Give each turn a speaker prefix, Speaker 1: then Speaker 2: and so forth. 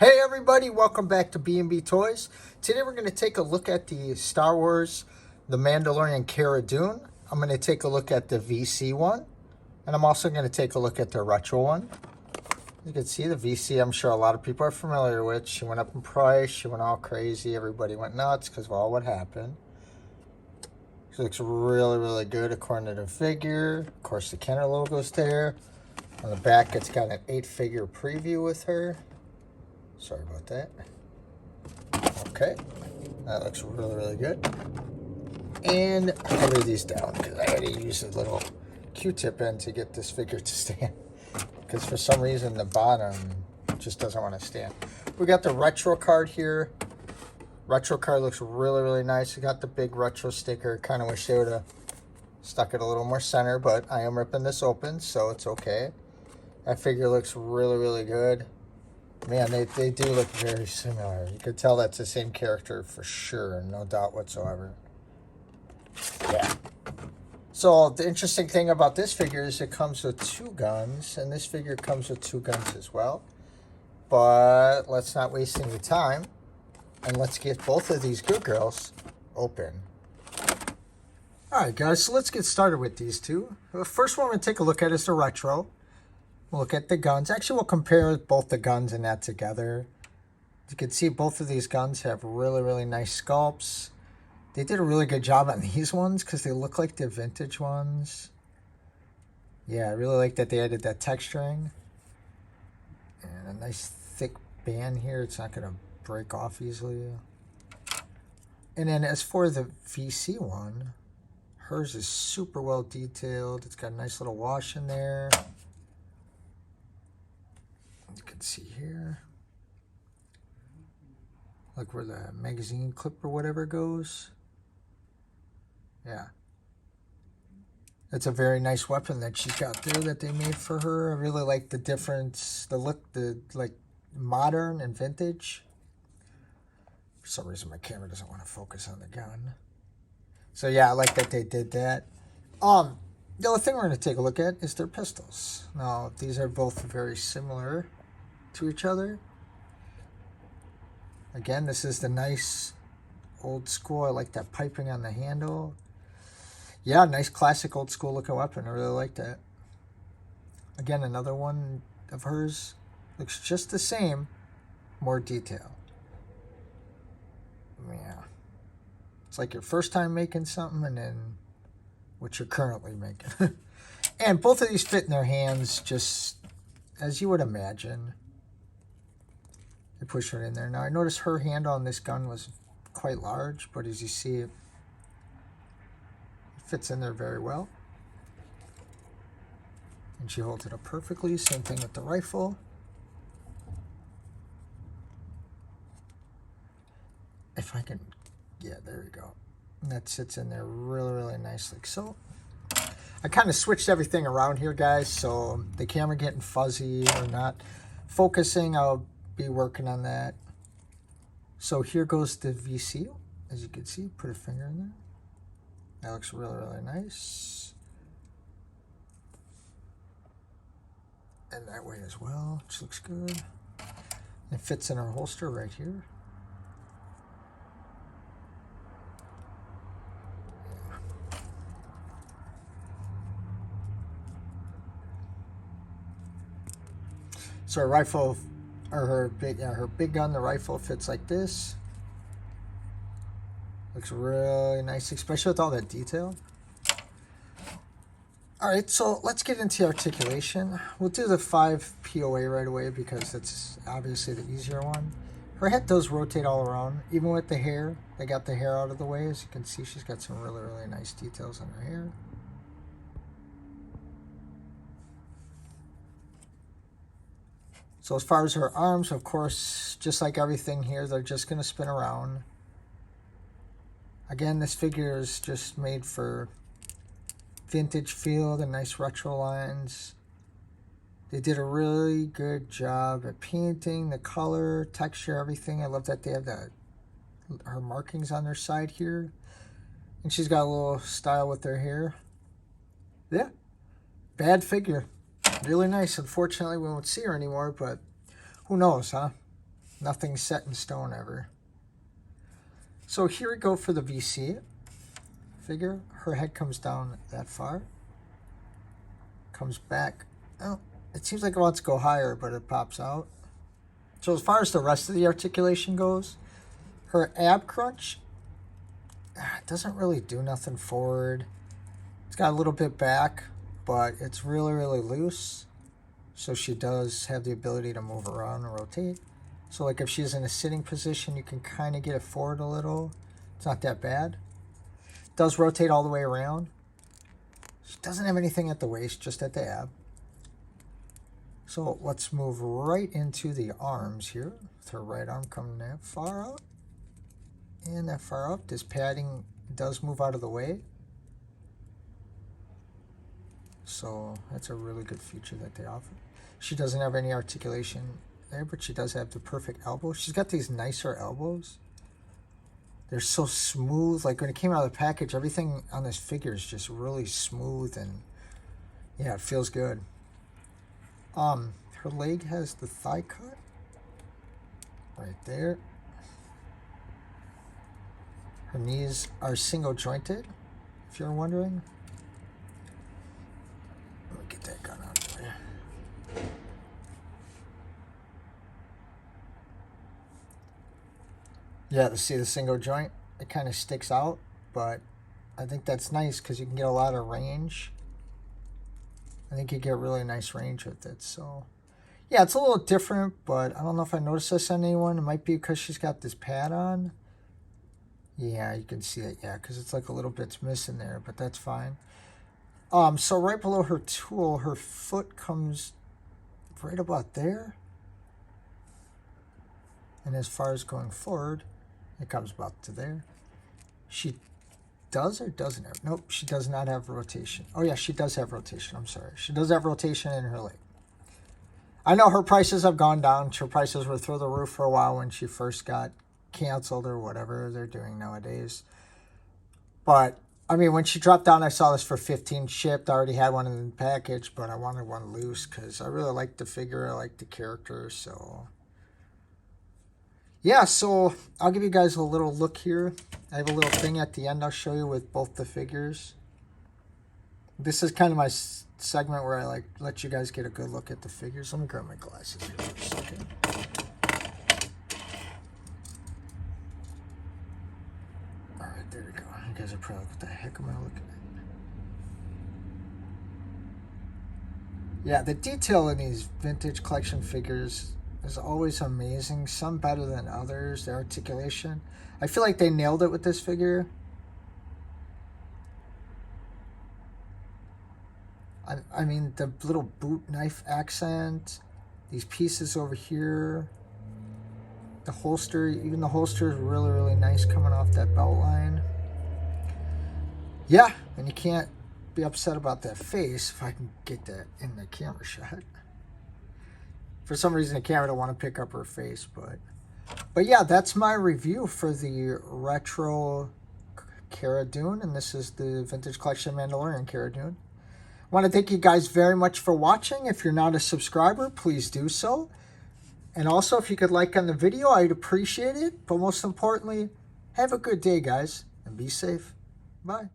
Speaker 1: Hey everybody, welcome back to B&B Toys. Today we're going to take a look at the Star Wars The Mandalorian Cara Dune. I'm going to take a look at the VC one, and I'm also going to take a look at the retro one. You can see the VC, I'm sure a lot of people are familiar with. She went up in price, she went all crazy, everybody went nuts because of all what happened. She looks really, really good according to the figure. Of course, the Kenner logo's there. On the back, it's got an 8-figure preview with her. Sorry about that. Okay, that looks really, really good. And I lay these down because I had to use a little Q-tip end to get this figure to stand. Because for some reason the bottom just doesn't want to stand. We got the retro card here. Retro card looks really, really nice. We got the big retro sticker. Kind of wish they would have stuck it a little more center, but I am ripping this open, so it's okay. That figure looks really, really good. Man, they do look very similar. You could tell that's the same character for sure, no doubt whatsoever. Yeah. So the interesting thing about this figure is it comes with 2 guns, and this figure comes with 2 guns as well. But let's not waste any time, and let's get both of these good girls open. Alright guys, so let's get started with these two. The first one we're going to take a look at is the retro. We'll look at the guns. Actually, we'll compare both the guns and that together. You can see both of these guns have really, really nice sculpts. They did a really good job on these ones because they look like the vintage ones. Yeah, I really like that they added that texturing. And a nice thick band here. It's not going to break off easily. And then as for the VC one, hers is super well detailed. It's got a nice little wash in there. You can see here, like where the magazine clip or whatever goes. Yeah. That's a very nice weapon that she's got there that they made for her. I really like the difference, the look, the like modern and vintage. For some reason my camera doesn't want to focus on the gun. So yeah, I like that they did that. The other thing we're going to take a look at is their pistols. Now, these are both very similar to each other. Again, this is the nice old school. I like that piping on the handle. Yeah, nice classic old school looking weapon. I really like that. Again, another one of hers looks just the same, more detail. Yeah. It's like your first time making something and then what you're currently making. And both of these fit in their hands just as you would imagine. They push it in there. Now I noticed her handle on this gun was quite large, but as you see, it fits in there very well. And she holds it up perfectly. Same thing with the rifle. If I can, yeah, there we go. And that sits in there really, really nicely. So I kind of switched everything around here, guys. So the camera getting fuzzy or not focusing, I'll be working on that. So here goes the VC. As you can see, put a finger in there. That looks really, really nice. And that way as well, which looks good. It fits in our holster right here. So her rifle, or her big gun, the rifle fits like this. Looks really nice, especially with all that detail. All right, so let's get into articulation. We'll do the 5 POA right away because that's obviously the easier one. Her head does rotate all around, even with the hair. They got the hair out of the way. As you can see, she's got some really, really nice details on her hair. So as far as her arms, of course, just like everything here, they're just going to spin around. Again, this figure is just made for vintage feel, the nice retro lines. They did a really good job at painting, the color, texture, everything. I love that they have her markings on their side here. And she's got a little style with her hair. Yeah, bad figure. Really nice. Unfortunately, we won't see her anymore, but who knows, huh? Nothing's set in stone ever. So here we go for the VC figure. Her head comes down that far. Comes back. Oh, it seems like it wants to go higher, but it pops out. So as far as the rest of the articulation goes, her ab crunch doesn't really do nothing forward. It's got a little bit back, but it's really, really loose. So she does have the ability to move around and rotate. So like if she's in a sitting position, you can kind of get it forward a little. It's not that bad. It does rotate all the way around. She doesn't have anything at the waist, just at the ab. So let's move right into the arms here. With her right arm coming that far out. And that far up. This padding does move out of the way. So that's a really good feature that they offer. She doesn't have any articulation there, but she does have the perfect elbow. She's got these nicer elbows. They're so smooth. Like when it came out of the package, everything on this figure is just really smooth and yeah, it feels good. Her leg has the thigh cut right there. Her knees are single jointed, if you're wondering. Let me get that gun out of the way. Yeah, to see the single joint, it kind of sticks out, but I think that's nice because you can get a lot of range. I think you get really nice range with it. So, yeah, it's a little different, but I don't know if I noticed this on anyone. It might be because she's got this pad on. Yeah, you can see it. Yeah, because it's like a little bit's missing there, but that's fine. So right below her tool, her foot comes right about there. And as far as going forward, it comes about to there. She does or doesn't have? Nope, she does not have rotation. Oh yeah, she does have rotation. I'm sorry. She does have rotation in her leg. I know her prices have gone down. Her prices were through the roof for a while when she first got canceled or whatever they're doing nowadays. But I mean, when she dropped down, I saw this for 15 shipped. I already had one in the package, but I wanted one loose because I really like the figure. I like the character. So yeah, so I'll give you guys a little look here. I have a little thing at the end I'll show you with both the figures. This is kind of my segment where I like let you guys get a good look at the figures. Let me grab my glasses here for a second. All right, there we go. You guys are probably like, what the heck am I looking at? Yeah, the detail in these vintage collection figures is always amazing. Some better than others. The articulation. I feel like they nailed it with this figure. I mean, the little boot knife accent. These pieces over here. The holster. Even the holster is really, really nice coming off that belt line. Yeah, and you can't be upset about that face if I can get that in the camera shot. For some reason, the camera don't want to pick up her face, but yeah, that's my review for the retro Cara Dune, and this is the Vintage Collection Mandalorian Cara Dune. I want to thank you guys very much for watching. If you're not a subscriber, please do so. And also, if you could like on the video, I'd appreciate it. But most importantly, have a good day, guys, and be safe. Bye.